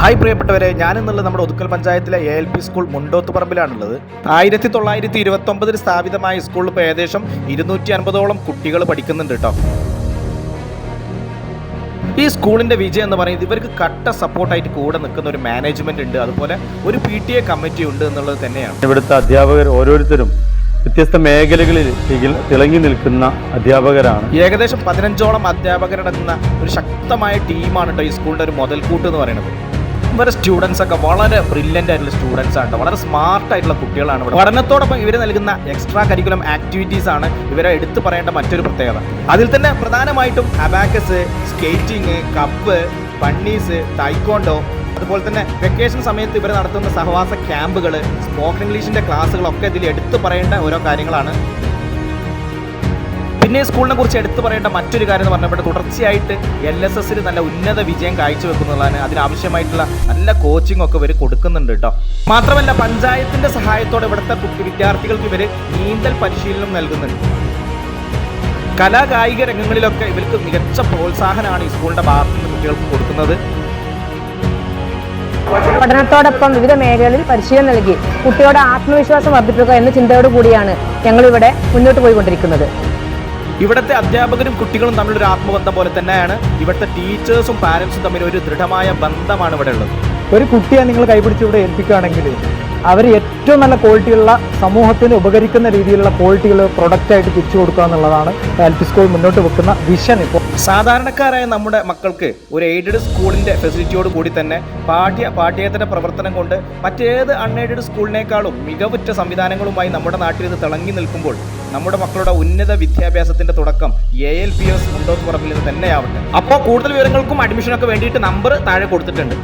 Hi പ്രിയപ്പെട്ടവരെ, ഞാനിന്നുള്ളത് നമ്മുടെ ഒതുക്കൽ പഞ്ചായത്തിലെ ALP സ്കൂൾ മുണ്ടോത്തുപറമ്പിലാണുള്ളത്. 1929 സ്ഥാപിതമായ സ്കൂളിൽ ഇപ്പോൾ ഏകദേശം 250ഓളം കുട്ടികൾ പഠിക്കുന്നുണ്ട് കേട്ടോ. ഈ സ്കൂളിൻ്റെ വിജയം എന്ന് പറയുന്നത് ഇവർക്ക് കട്ട സപ്പോർട്ടായിട്ട് കൂടെ നിൽക്കുന്ന ഒരു മാനേജ്മെൻ്റ് ഉണ്ട്, അതുപോലെ ഒരു PTA കമ്മിറ്റി ഉണ്ട് എന്നുള്ളത് തന്നെയാണ്. ഇവിടുത്തെ അധ്യാപകർ ഓരോരുത്തരും വ്യത്യസ്ത മേഖലകളിൽ തിളങ്ങി നിൽക്കുന്ന അധ്യാപകരാണ്. ഏകദേശം 15ഓളം അധ്യാപകരടങ്ങുന്ന ഒരു ശക്തമായ ടീമാണ് കേട്ടോ ഈ സ്കൂളിൻ്റെ ഒരു മുതൽക്കൂട്ട് എന്ന് പറയുന്നത്. ഇവരുടെ സ്റ്റുഡൻസ് ഒക്കെ വളരെ ബ്രില്യൻ്റ് ആയിട്ടുള്ള സ്റ്റുഡൻസ് ആണ്, വളരെ സ്മാർട്ട് ആയിട്ടുള്ള കുട്ടികളാണ്. ഇവിടെ പഠനത്തോടൊപ്പം ഇവർ നൽകുന്ന എക്സ്ട്രാ കരിക്കുലം ആക്ടിവിറ്റീസ് ആണ് ഇവരെ എടുത്തു പറയേണ്ട മറ്റൊരു പ്രത്യേകത. അതിൽ തന്നെ പ്രധാനമായിട്ടും അബാക്കസ്, സ്കേറ്റിംഗ്, കപ്പ്, പണ്ണീസ്, തായ്ക്കോണ്ടോ, അതുപോലെ തന്നെ വെക്കേഷൻ സമയത്ത് ഇവർ നടത്തുന്ന സഹവാസ ക്യാമ്പുകൾ, സ്പോക്കൺ ഇംഗ്ലീഷിൻ്റെ ക്ലാസ്സുകളൊക്കെ ഇതിൽ എടുത്തു പറയേണ്ട ഓരോ കാര്യങ്ങളാണ്. പിന്നെ സ്കൂളിനെ കുറിച്ച് എടുത്തു പറയേണ്ട മറ്റൊരു കാര്യം എന്ന് പറഞ്ഞപ്പോൾ തുടർച്ചയായിട്ട് LSSൽ നല്ല ഉന്നത വിജയം കാഴ്ചവെക്കുന്നതാണ്. അതിനാവശ്യമായിട്ടുള്ള നല്ല കോച്ചിങ് ഒക്കെ ഇവർ കൊടുക്കുന്നുണ്ട് കേട്ടോ. മാത്രമല്ല പഞ്ചായത്തിന്റെ സഹായത്തോടെ ഇവിടുത്തെ വിദ്യാർത്ഥികൾക്ക് ഇവർ നീന്തൽ പരിശീലനം നൽകുന്നുണ്ട്. കലാകായിക രംഗങ്ങളിലൊക്കെ ഇവർക്ക് മികച്ച പ്രോത്സാഹനമാണ് ഈ സ്കൂളിന്റെ ഭാഗത്തു നിന്ന് കുട്ടികൾക്ക് കൊടുക്കുന്നത്. പഠനത്തോടൊപ്പം വിവിധ മേഖലകളിൽ പരിശീലനം നൽകി കുട്ടികളുടെ ആത്മവിശ്വാസം വർദ്ധിപ്പിക്കുക എന്ന ചിന്തയോടു കൂടിയാണ് ഞങ്ങളിവിടെ മുന്നോട്ട് പോയിക്കൊണ്ടിരിക്കുന്നത്. ഇവിടുത്തെ അധ്യാപകരും കുട്ടികളും തമ്മിലൊരു ആത്മബന്ധം പോലെ തന്നെയാണ് ഇവിടുത്തെ ടീച്ചേഴ്സും പാരൻസും തമ്മിൽ ഒരു ദൃഢമായ ബന്ധമാണ് ഇവിടെ ഉള്ളത്. ഒരു കുട്ടിയെ നിങ്ങൾ കൈപിടിച്ച് ഇവിടെ ഏൽപ്പിക്കുകയാണെങ്കിൽ അവർ ഏറ്റവും നല്ല ക്വാളിറ്റിയുള്ള സമൂഹത്തിന് ഉപകരിക്കുന്ന രീതിയിലുള്ള ക്വാളിറ്റികൾ പ്രൊഡക്റ്റായിട്ട് തിരിച്ചു കൊടുക്കുക എന്നുള്ളതാണ് ALP സ്കൂൾ മുന്നോട്ട് വെക്കുന്ന വിഷൻ. ഇപ്പോൾ സാധാരണക്കാരായ നമ്മുടെ മക്കൾക്ക് ഒരു എയ്ഡഡ് സ്കൂളിൻ്റെ ഫെസിലിറ്റിയോട് കൂടി തന്നെ പാഠ്യേതര പ്രവർത്തനം കൊണ്ട് മറ്റേത് അൺഎയ്ഡഡ് സ്കൂളിനേക്കാളും മികവുറ്റ സംവിധാനങ്ങളുമായി നമ്മുടെ നാട്ടിൽ ഇത് തിളങ്ങി നിൽക്കുമ്പോൾ നമ്മുടെ മക്കളുടെ ഉന്നത വിദ്യാഭ്യാസത്തിന്റെ തുടക്കം ALPS മുണ്ടോത്തുപറമ്പിൽ നിന്ന് തന്നെയാവട്ടെ. അപ്പോൾ കൂടുതൽ വിവരങ്ങൾക്കും അഡ്മിഷനൊക്കെ വേണ്ടിയിട്ട് നമ്പർ താഴെ കൊടുത്തിട്ടുണ്ട്.